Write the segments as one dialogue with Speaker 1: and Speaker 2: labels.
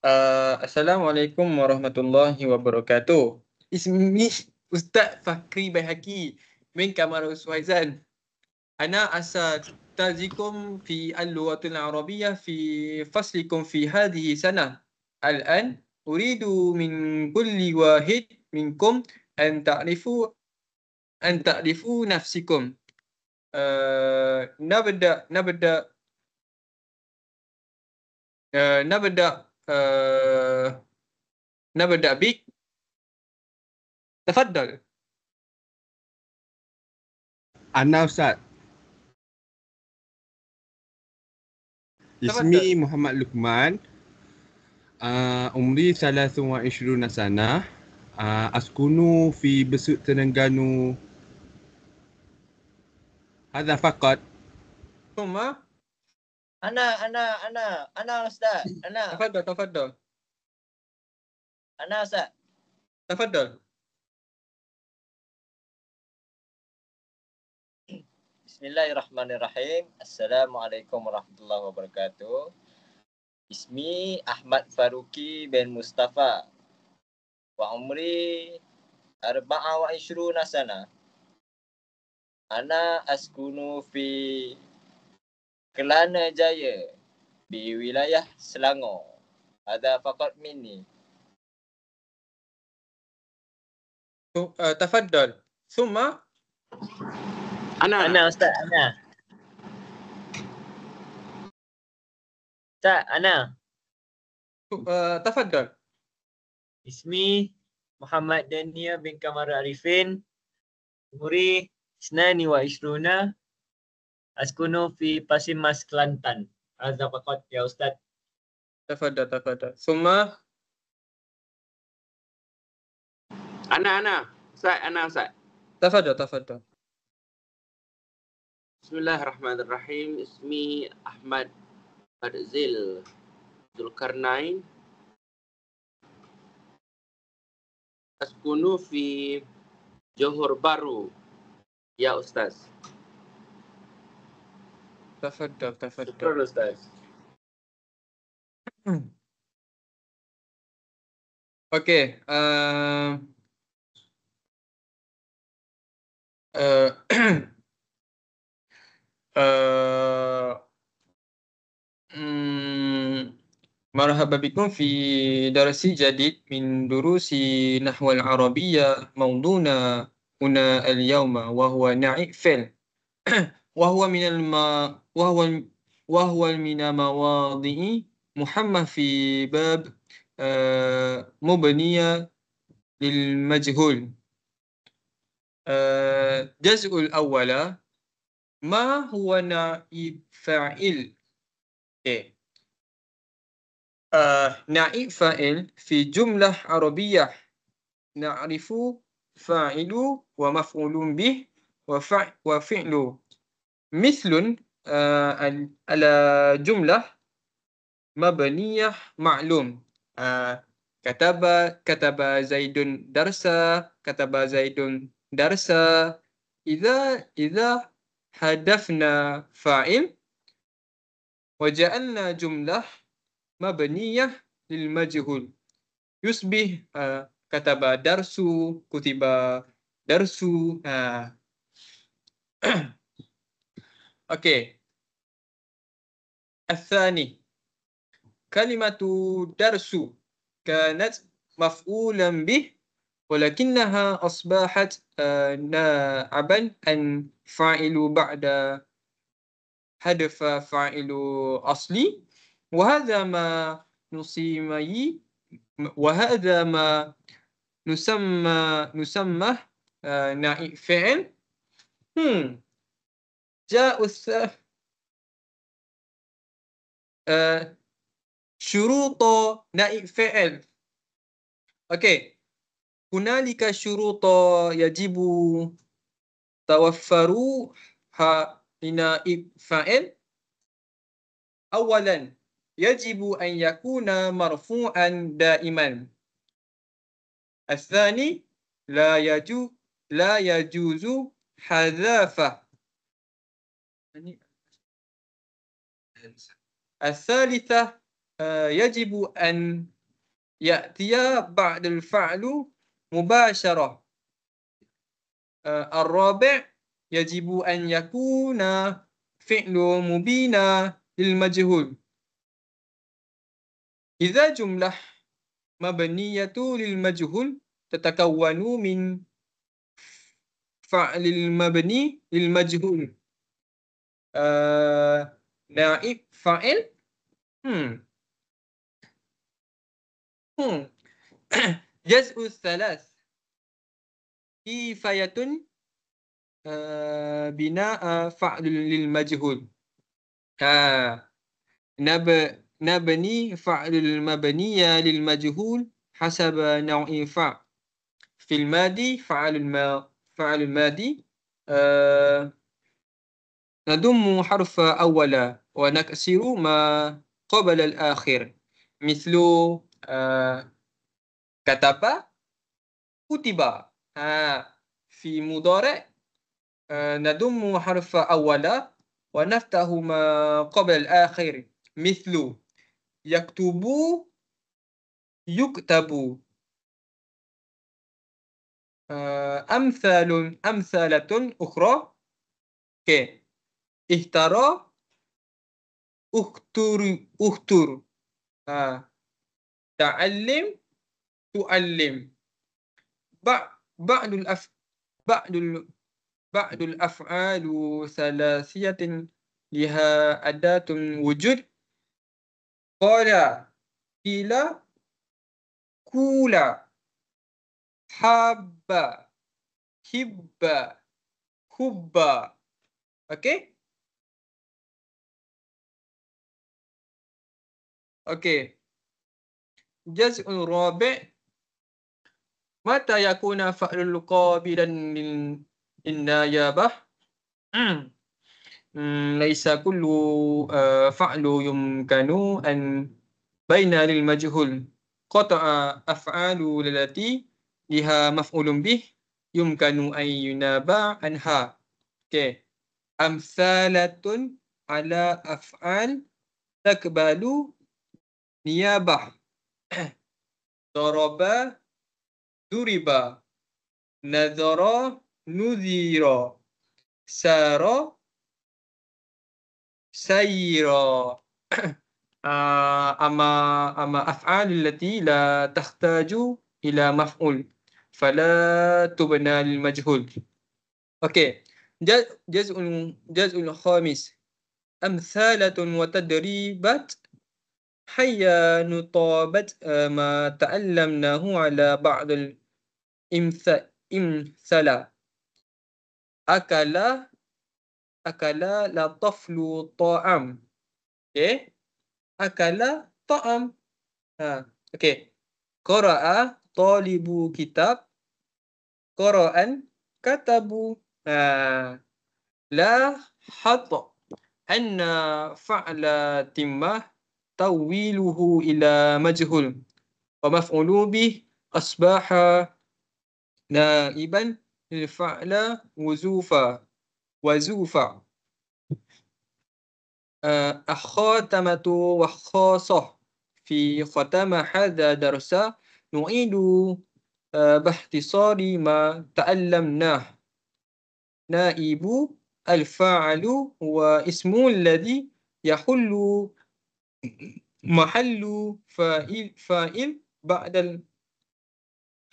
Speaker 1: Assalamualaikum warahmatullahi wabarakatuh. Ismi Ustaz Fakri Baihaqi min Kamarus Suhaizan. Ana أستاذكم في اللغة العربية في فصلكم في هذه السنة. الآن أريد من كل واحد منكم أن تعرفوا نفسكم. نبدأ بك. تفضل.
Speaker 2: Ana Ustaz.
Speaker 1: تفضل.
Speaker 2: Ismi Muhammad Luqman. Umri 23 sana. Askunu fi Besut Terengganu. Hadha faqat.
Speaker 1: ثم
Speaker 3: أنا أستاذ
Speaker 1: تفضل.
Speaker 3: أنا أستاذ.
Speaker 1: تفضل.
Speaker 3: Bismillahirrahmanirrahim. Assalamualaikum warahmatullahi wabarakatuh. Ismi Ahmad Faruqi bin Mustafa. Wa umri 24 sana. Ana askunu fi Kelana Jaya di wilayah Selangor. Ada faqat minni.
Speaker 1: تفضل. ثم
Speaker 3: أنا أستاذ أنا. أستاذ أنا.
Speaker 1: تفضل.
Speaker 3: اسمي محمد دانيا بن كمال عارفين. عمري 22. أسكن في Pasimas Kelantan. هذا فقط يا أستاذ.
Speaker 1: تفضل. ثم
Speaker 4: أنا أستاذ.
Speaker 1: تفضل.
Speaker 4: Bismillahirrahmanirrahim. Ismi Ahmad Fadzil Zulkarnain. Askunu fi Johor Baru. Ya Ustaz.
Speaker 1: تفضل.
Speaker 4: Syukur Ustaz.
Speaker 1: Okey. مرحبا بكم في درس جديد من دروس نحو العربية. موضوعنا هنا اليوم وهو نعي فعل وهو من مواضيع محمد في باب مبنية للمجهول. الجزء الأول، ما هو نائب فاعل؟ نائب فاعل في جملة عربية نعرف فاعل ومفعول به وفعل. مثل على جملة مبنية معلوم. كتب زيد درسا. كتب زيد درسا. إذا حذفنا فاعل وجعلنا جملة مبنية للمجهول يصبح كتب درس، كتب درس. أوكي. الثاني، كلمة درس كانت مفعولا به ولكنها أصبحت نائبا عن فاعل بعد حذف فاعل أصلي. وهذا ما نسمى نائب فعل. جاء شروط نائب فعل. أوكي. هنالك شروط يجب توفرها لنائب فاعل. أولا، يجب أن يكون مرفوعا دائما. الثاني، لا يجوز حذفه. الثالثة، يجب أن يأتي بعد الفعل مباشرة. الرابع يجب أن يكون فعل مبينا للمجهول. إذا جملة مبنية للمجهول تتكون من فعل المبني للمجهول نائب فاعل جزء الثلاث كيفية بناء فعل للمجهول. نبني فعل المبني للمجهول حسب نوع فعل. في الماضي فعل الماضي نضم حرف أولا ونكسر ما قبل الآخر مثل كتب كتب. في مضارع نضم حرف أولا ونفتح ما قبل الآخر مثل يكتب يكتب. أمثلة أخرى اختار اختر. تعلم تعلم. بعض الأفعال ثلاثية لها أداة وجود. قال قيل قول حب حب حب. اوكي الجزء الرابع متى يكون فعل قابلا للنيابة؟ ليس كل فعل يمكن أن بين للمجهول. قطع أفعال التي لها مفعول به يمكن أن ينابى عنها. أمثلة على أفعال تقبل نيابة: ضرب ضرب، نذر نذير، سار سير. أما أفعال التي لا تحتاج إلى مفعول فلا تبنى للمجهول. جزء الخامس أمثلة وتدريبات حي نطابة ما تعلمناه على بعض الإمثلة. أكل لا طفل طعام. أكل طعام. قرأ طالب كتاب. قرأ كتب. لا حط أن فعل تمه تويله إلى مجهول ومفعول به أصبح نائبا للفعل وزوفا. الخاتمة والخاصة. في ختم هذا درس نعيد باختصار ما تعلمناه. نائب الفاعل هو اسم الذي يحل محل فاعل بعد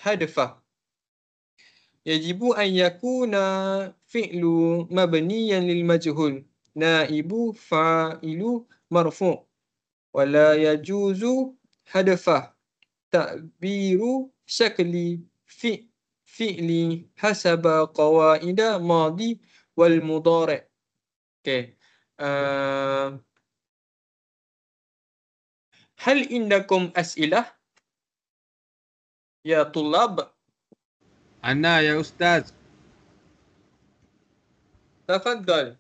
Speaker 1: الحذف. يجب أن يكون فعل مبنيا للمجهول نائب فاعل مرفوع ولا يجوز حذفه. تعبير شكل فعل حسب قواعد ماضي والمضارع. هل عندكم أسئلة يا طلاب؟
Speaker 2: أنا يا أستاذ.
Speaker 1: تفضل.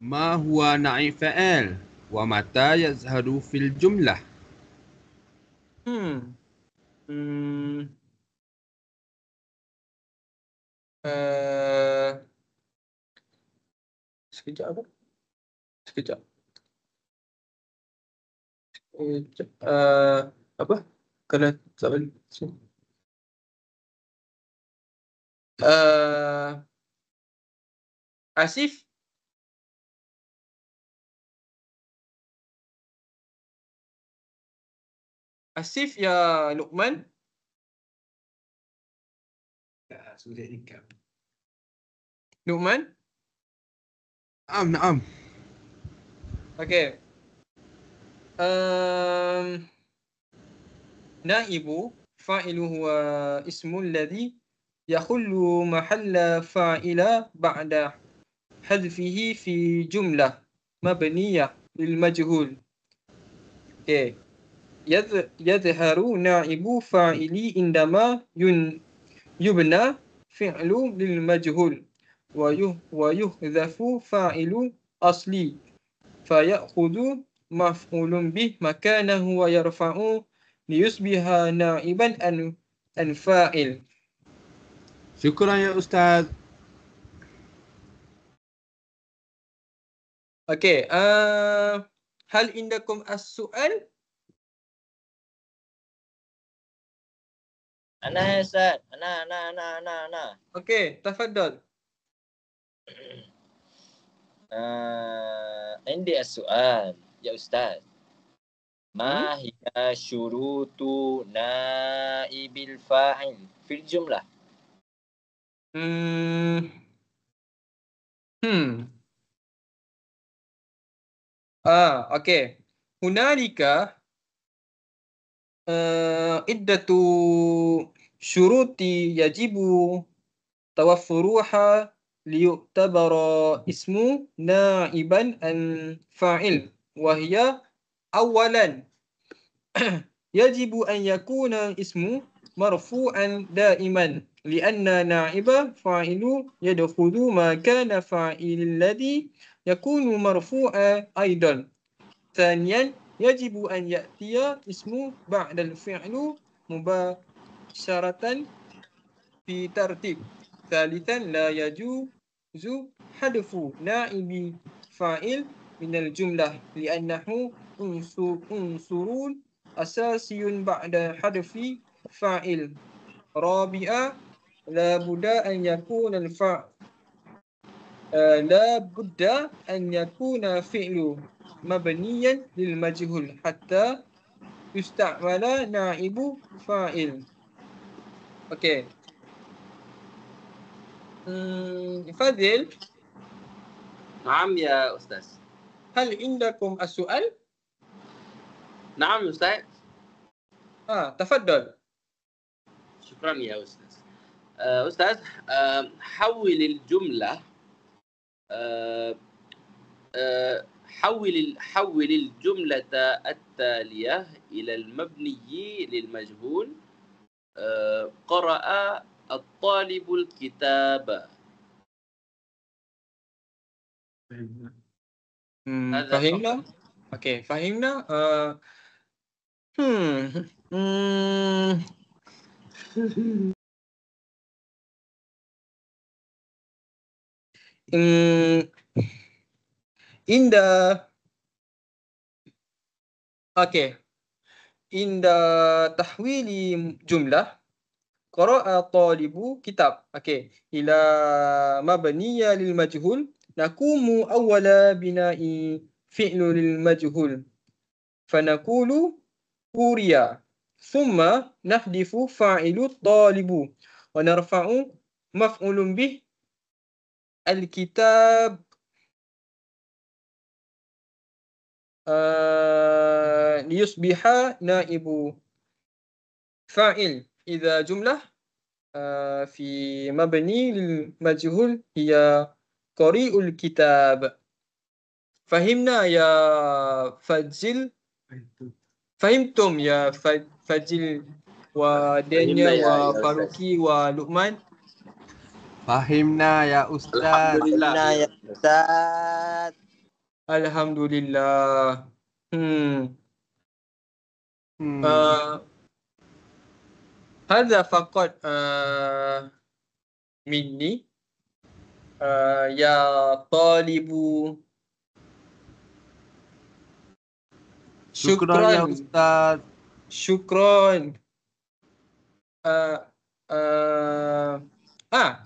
Speaker 2: ما هو نعي فعل ومتى يظهر في الجملة؟
Speaker 1: Hmm. Eh, Sekejap apa? Sekejap. apa? Kalau tak balik. Asif? Asif ya Luqman?
Speaker 2: Sulit ni kan.
Speaker 1: Luqman?
Speaker 2: Naam.
Speaker 1: Okay. Naibu fa'ilu huwa ismu alladhi yakhullu mahalla fa'ila ba'da hadfihi fi jumlah mabniyah lil majhul. Okay. Yadharu naibu fa'ili indama yubna fi'lu lil majhul wa yuhdhafu fa'ilu asli fayakhudhu maf'ulun bih makanahu wa yarfa'u liyusbiha na'iban an fa'il.
Speaker 2: Syukran ya Ustaz.
Speaker 1: Okay, hal indakum as-su'al?
Speaker 3: Ana ya Ustaz. Ana.
Speaker 1: Okay, tafadhal.
Speaker 3: عندي السؤال يا أستاذ. ما هي شروط نائب الفاعل في الجملة؟
Speaker 1: Okay. Hunalika iddatu syuruti yajibu tawaffuruha liyu'tabara ismu na'iban an fa'il wa hiya awalan yajibu an yakuna ismu marfu'an da'iman lianna na'iba fa'ilu yadkhulu ma kana fa'il alladhi yakunu marfu'a aidan. ثانيا يجب أن يأتي اسم بعد الفعل مباشرة في ترتيب. ثالثا لا يجوز حذف نائب فاعل من الجملة لأنه عنصر أساسي بعد حذف فاعل. رابعا لا بد أن يكون فعل مبنيا للمجهول حتى يستعمل نائب فاعل. Okay. فاضل.
Speaker 4: نعم يا أستاذ.
Speaker 1: هل عندكم السؤال؟
Speaker 4: نعم أستاذ.
Speaker 1: تفضل.
Speaker 4: شكرا يا أستاذ. أستاذ حول الجملة حول الجملة التالية إلى المبني للمجهول. قرأ الطالب الكتاب.
Speaker 1: فهمنا؟ Okay, fahimna. Inda tahwili jumlah qara'a talibu kitab. Okay. Ila mabniya lil majhul nakumu awwala bina'i fi'lu lil majhul. Fanaqulu quriya. Thumma nahdifu fa'ilu talibu wa narfa'u maf'ulun bih al-kitab liyusbiha naibu fa'il. إذا جملة في مبني للمجهول هي قارئ الكتاب. فهمنا يا فجل؟ فهمتم يا فجل ودانيا وفاروقي ولقمان؟
Speaker 2: Fahimna ya Ustaz.
Speaker 3: فهمنا يا أستاذ.
Speaker 1: Alhamdulillah. هذا فقط مني يا طالب
Speaker 2: Syukran ya
Speaker 1: Syukran.
Speaker 2: Ustaz.
Speaker 1: Syukran.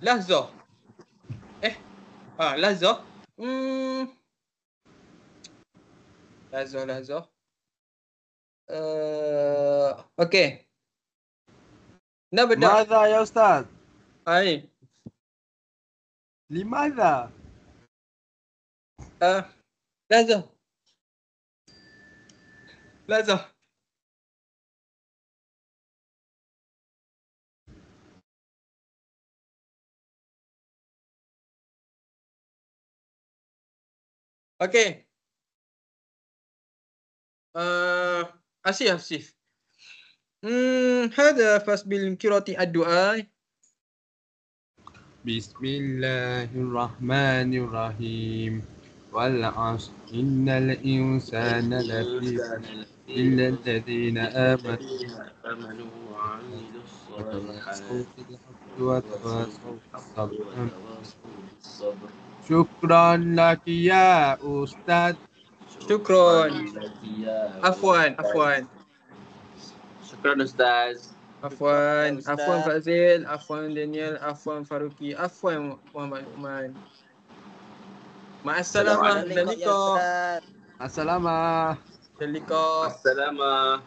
Speaker 1: Lahzah. Lahzah. Lahzah. Okey. Nabda.
Speaker 2: Madza ya Ustaz?
Speaker 1: Ai.
Speaker 2: Limadza?
Speaker 1: Lahzah. Okey. Asif. هذا فاسبل قراءة الدعاء.
Speaker 2: Bismillahirrahmanirrahim. Wal 'asr innal insana lafi khusr illa alladhina
Speaker 4: آمنوا وعملوا الصالحات
Speaker 2: وتواصوا bis-sabr.
Speaker 4: وتواصوا بالصبر.
Speaker 2: Syukran laki ya Ustaz.
Speaker 1: Syukran.
Speaker 4: لك يا
Speaker 1: Afwan.
Speaker 4: شكرا أستاذ.
Speaker 1: Afwan
Speaker 3: Ustaz.
Speaker 1: Fazil, afwan Daniel, afwan Faruqi, afwan Muhammad Uman. Ma'assalamah.
Speaker 4: Assalamualaikum.
Speaker 3: Ya Ustaz.
Speaker 2: Assalamualaikum.
Speaker 1: Dalika.
Speaker 4: السلامة.